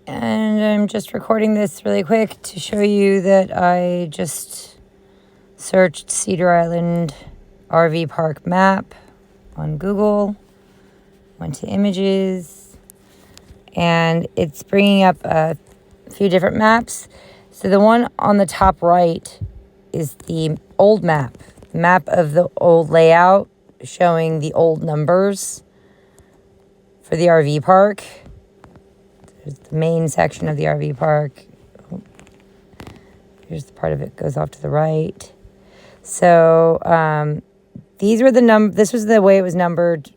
And I'm just recording this really quick to show you that I just searched Cedar Island RV Park map on Google, went to images, and it's bringing up a few different maps. So the one on the top right is the old map of the old layout showing the old numbers for the RV park. There's the main section of the RV park. Here's the part of it goes off to the right. So these were the this was the way it was numbered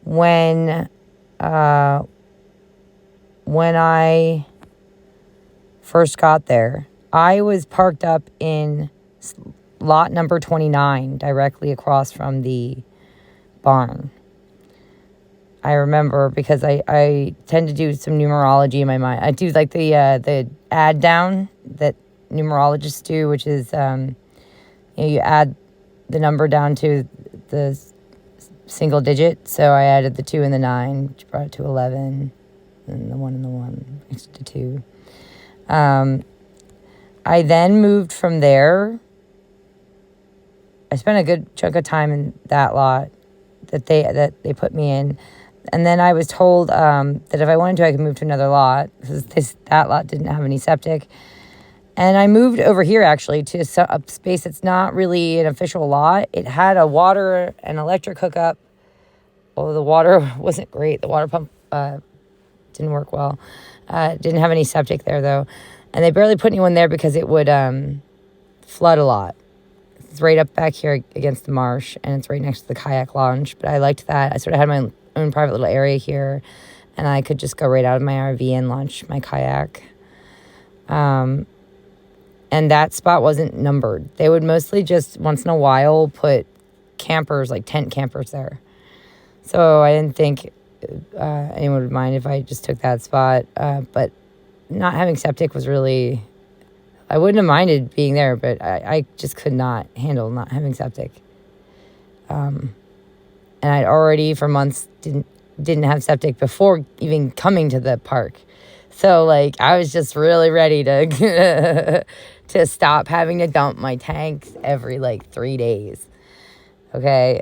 when I first got there. I was parked up in lot number 29, directly across from the barn. I remember because I tend to do some numerology in my mind. I do like the add down that numerologists do, which is you add the number down to the single digit. So I added the 2 and the 9, which brought it to 11, and the 1 and the 1 makes it to 2. I then moved from there. I spent a good chunk of time in that lot that they put me in. And then I was told that if I wanted to, I could move to another lot because that lot didn't have any septic. And I moved over here, actually, to a space that's not really an official lot. It had a water and electric hookup. Well, the water wasn't great. The water pump didn't work well. Didn't have any septic there, though. And they barely put anyone there because it would flood a lot. It's right up back here against the marsh, and it's right next to the kayak launch. But I liked that. I sort of had my own private little area here, and I could just go right out of my RV and launch my kayak. And that spot wasn't numbered. They would mostly just once in a while put campers, like tent campers there. So I didn't think anyone would mind if I just took that spot. But not having septic was really, I wouldn't have minded being there, but I just could not handle not having septic. And I'd already for months didn't have septic before even coming to the park. So like I was just really ready to to stop having to dump my tanks every like 3 days. Okay.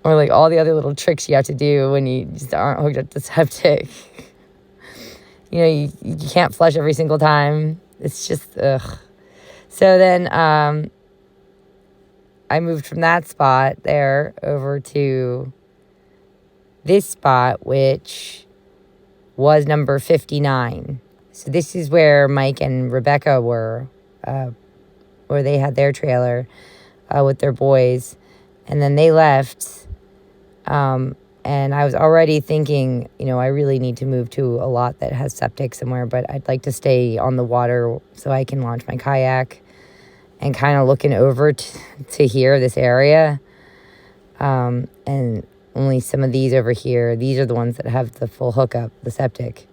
Or like all the other little tricks you have to do when you just aren't hooked up to septic. You can't flush every single time. It's just, ugh. So then I moved from that spot there over to this spot, which was number 59. So this is where Mike and Rebecca were, where they had their trailer with their boys. And then they left. And I was already thinking, I really need to move to a lot that has septic somewhere, but I'd like to stay on the water so I can launch my kayak and kind of looking over to here, this area. And only some of these over here, these are the ones that have the full hookup, the septic.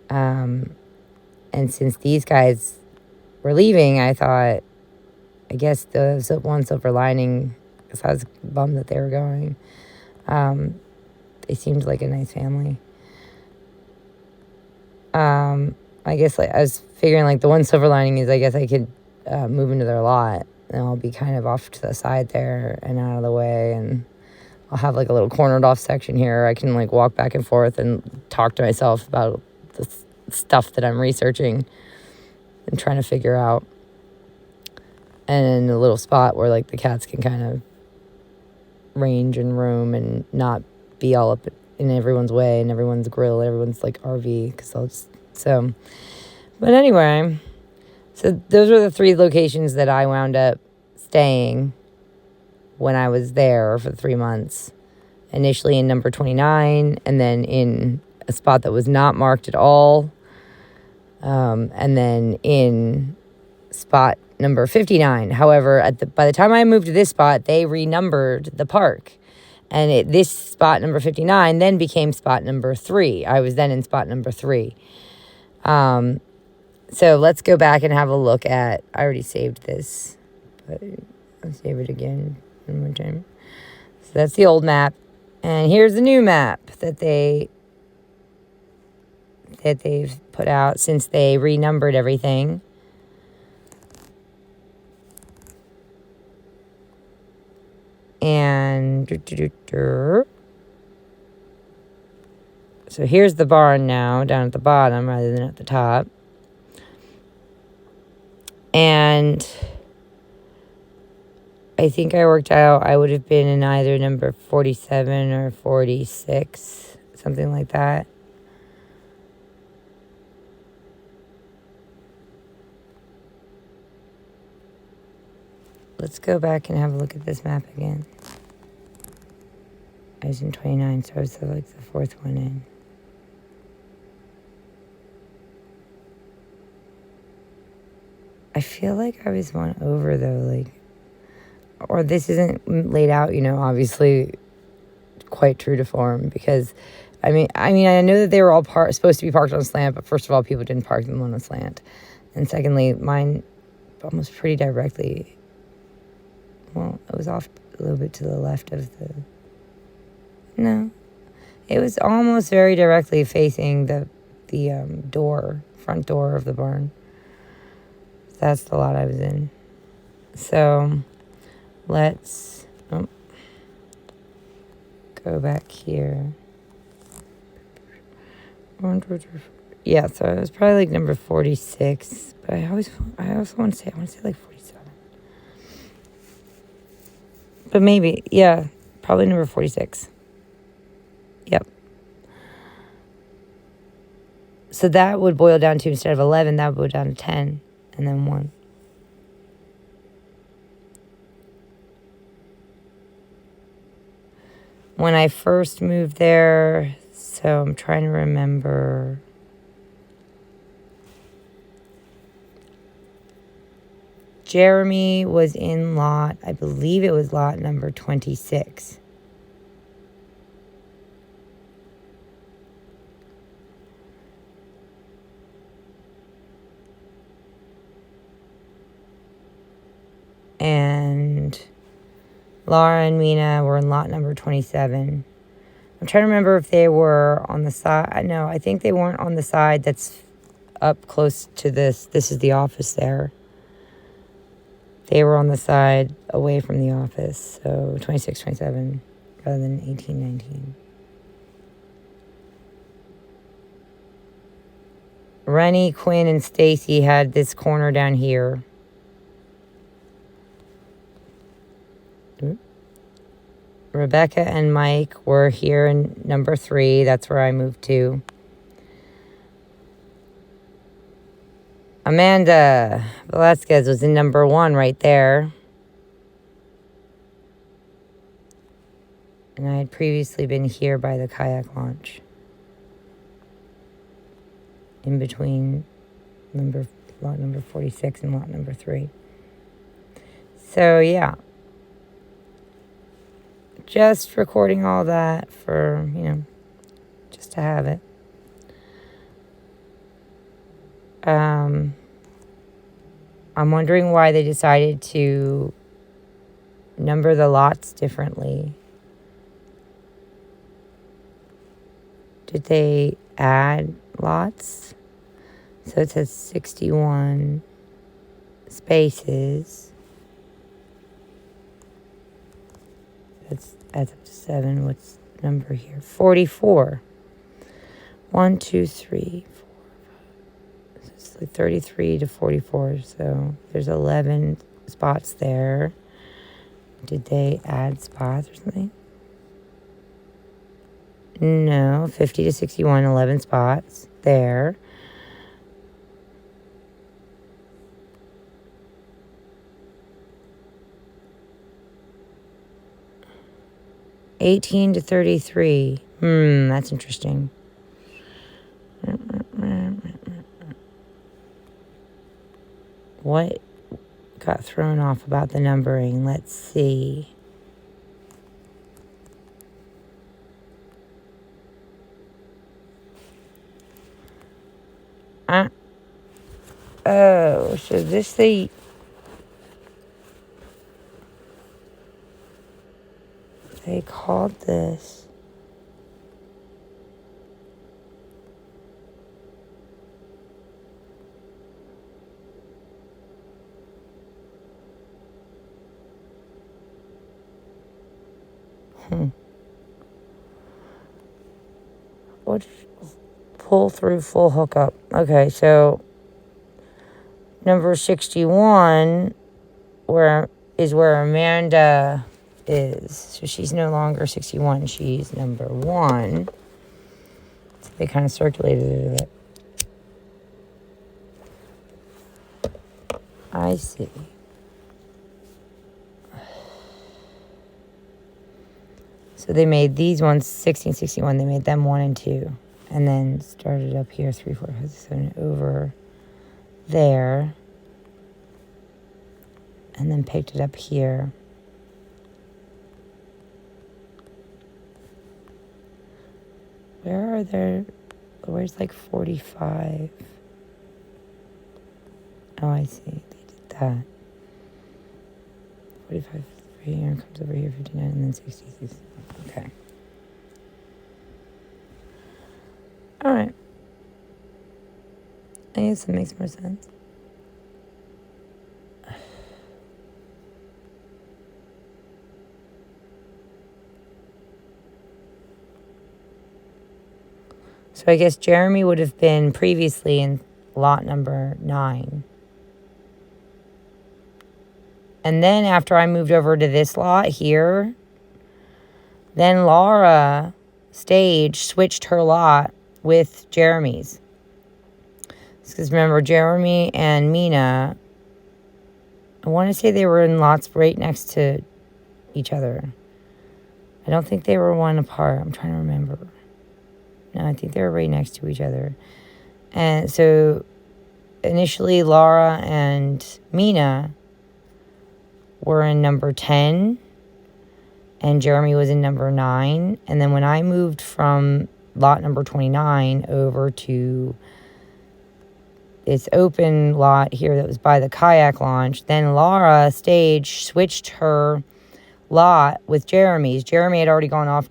And since these guys were leaving, I thought, I guess the one silver lining, because I was bummed that they were going. They seemed like a nice family. I guess I was figuring the one silver lining is I guess I could move into their lot and I'll be kind of off to the side there and out of the way, and I'll have a little cornered off section here. I can walk back and forth and talk to myself about the stuff that I'm researching and trying to figure out. And in a little spot where the cats can kind of range and roam and not be all up in everyone's way and everyone's grill, everyone's RV. But anyway, so those were the 3 locations that I wound up staying when I was there for 3 months. Initially in number 29, and then in a spot that was not marked at all, and then in spot number 59. However, by the time I moved to this spot, they renumbered the park. And this spot number 59 then became spot number 3. I was then in spot number 3. So let's go back and have a look at, I already saved this, but I'll save it again one more time. So that's the old map. And here's the new map that they've put out since they renumbered everything. And so here's the barn now, down at the bottom rather than at the top. And I think I worked out I would have been in either number 47 or 46, something like that. Let's go back and have a look at this map again. I was in 29, so I was like the fourth one in. I feel like I was one over though, like, or this isn't laid out, you know, obviously quite true to form, because I mean I know that they were all supposed to be parked on a slant, but first of all, people didn't park them on a slant, and secondly, mine almost pretty directly. Well, it was off a little bit to the left of the. No, it was almost very directly facing the front door of the barn. That's the lot I was in. So let's go back here. Yeah, so it was probably like number 46, but I also want to say like 47. But maybe, yeah, probably number 46. Yep. So that would boil down to, instead of 11, that would go down to 10. And then 1. When I first moved there, so I'm trying to remember. Jeremy was in lot, I believe it was lot number 26. And Laura and Mina were in lot number 27. I'm trying to remember if they were on the side. No, I think they weren't on the side that's up close to this. This is the office there. They were on the side away from the office. So 26, 27 rather than 18, 19. Rennie, Quinn, and Stacy had this corner down here. Rebecca and Mike were here in number 3. That's where I moved to. Amanda Velasquez was in number 1 right there. And I had previously been here by the kayak launch. In between lot number 46 and lot number 3. So, yeah. Just recording all that for, just to have it. I'm wondering why they decided to number the lots differently. Did they add lots? So it says 61 spaces. That's adds up to 7. What's number here? 44. 1, 2, 3, 4, 5. It's like 33 to 44. So there's 11 spots there. Did they add spots or something? No. 50 to 61, 11 spots there. $18 to $33. That's interesting. What got thrown off about the numbering? Let's see. Should this say They called this. What? Pull through full hookup. Okay, so number 61 where Amanda is. So she's no longer 61. She's number 1. So they kind of circulated it a bit. I see. So they made these ones 16, 61. They made them 1 and 2. And then started up here 3, 4, 5, 6, 7 over there. And then picked it up here. Where's like 45? Oh, I see. They did that. 45 here, comes over here, 59, and then 60. Okay. All right. I guess that makes more sense. So I guess Jeremy would have been previously in lot number 9. And then after I moved over to this lot here, then Laura Stage switched her lot with Jeremy's. Because remember, Jeremy and Mina, I want to say they were in lots right next to each other. I don't think they were one apart. I'm trying to remember. No, I think they were right next to each other. And so initially Laura and Mina were in number 10 and Jeremy was in number 9. And then when I moved from lot number 29 over to this open lot here that was by the kayak launch, then Laura Stage switched her lot with Jeremy's. Jeremy had already gone off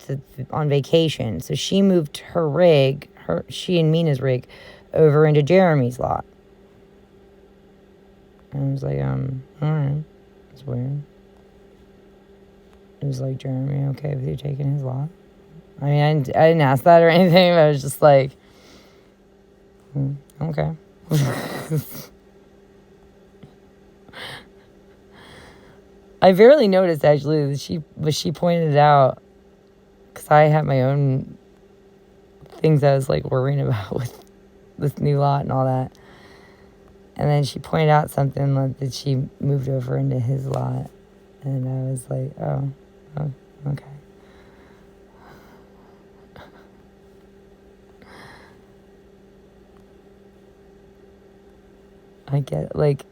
on vacation, so she moved her rig, she and Mina's rig, over into Jeremy's lot. And I was like, all right, that's weird. It was like, Jeremy, okay with you taking his lot? I mean, I didn't ask that or anything, but I was just like, okay. I barely noticed, actually, that she pointed it out, because I had my own things I was, like, worrying about with this new lot and all that. And then she pointed out something like that she moved over into his lot. And I was like, oh okay. I get, like,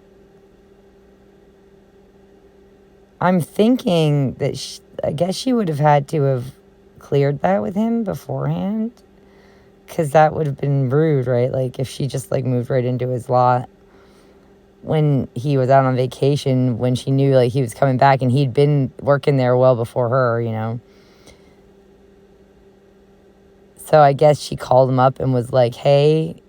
I'm thinking that I guess she would have had to have cleared that with him beforehand, because that would have been rude, right? Like, if she just, like, moved right into his lot when he was out on vacation, when she knew, like, he was coming back and he'd been working there well before her, you know? So I guess she called him up and was like, hey,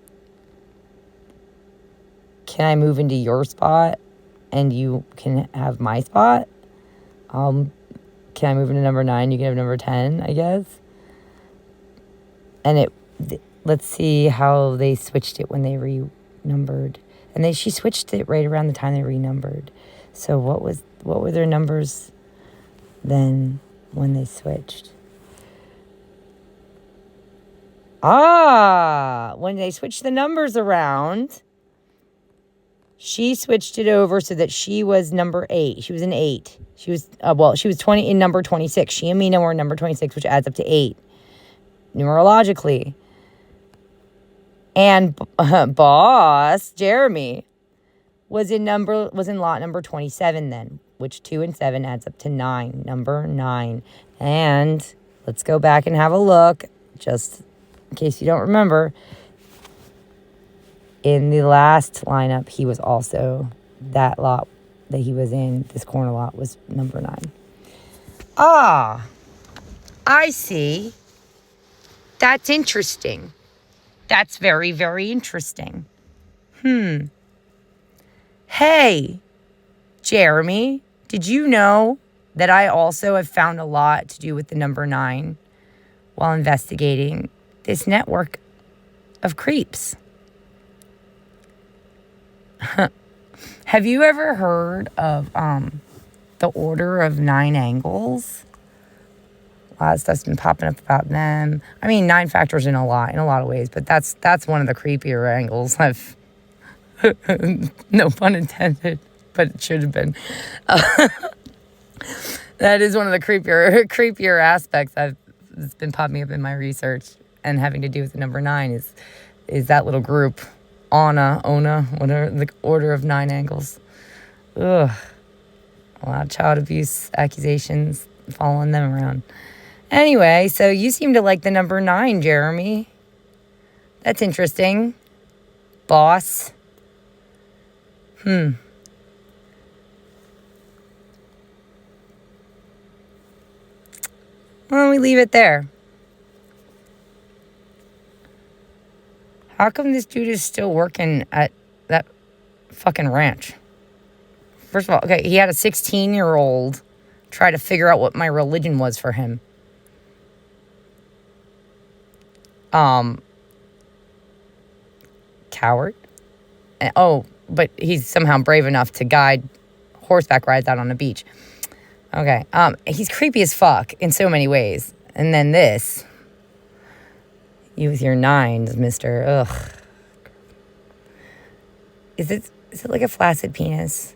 can I move into your spot and you can have my spot? Can I move into number 9? You can have number 10, I guess. And let's see how they switched it when they renumbered. And she switched it right around the time they renumbered. So what were their numbers then when they switched? When they switched the numbers around, she switched it over so that she was number 8. She was an 8. She was, she was 20 in number 26. She and Mina were in number 26, which adds up to 8, numerologically. And boss, Jeremy, was in lot number 27 then, which 2 and 7 adds up to 9, number 9. And let's go back and have a look, just in case you don't remember. In the last lineup, he was also, that lot that he was in, this corner lot, was number 9. I see. That's interesting. That's very, very interesting. Hey, Jeremy, did you know that I also have found a lot to do with the number 9 while investigating this network of creeps? Have you ever heard of the Order of 9 Angles? A lot of stuff's been popping up about them. I mean, 9 factors in a lot of ways, but that's one of the creepier angles. I've no pun intended, but it should have been. That is one of the creepier aspects that's been popping up in my research, and having to do with the number 9 is that little group, Ona, whatever, the Order of 9 Angles. Ugh. A lot of child abuse accusations following them around. Anyway, so you seem to like the number 9, Jeremy. That's interesting. Boss. Well, we leave it there. How come this dude is still working at that fucking ranch? First of all, okay, he had a 16-year-old try to figure out what my religion was for him. Coward. But he's somehow brave enough to guide horseback rides out on the beach. Okay. He's creepy as fuck in so many ways. And then this. You with your 9s, mister. Ugh. Is it like a flaccid penis?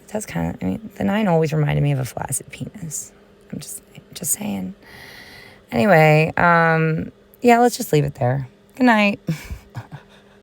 It does kind of, I mean, the 9 always reminded me of a flaccid penis. I'm just saying. Anyway, yeah, let's just leave it there. Good night.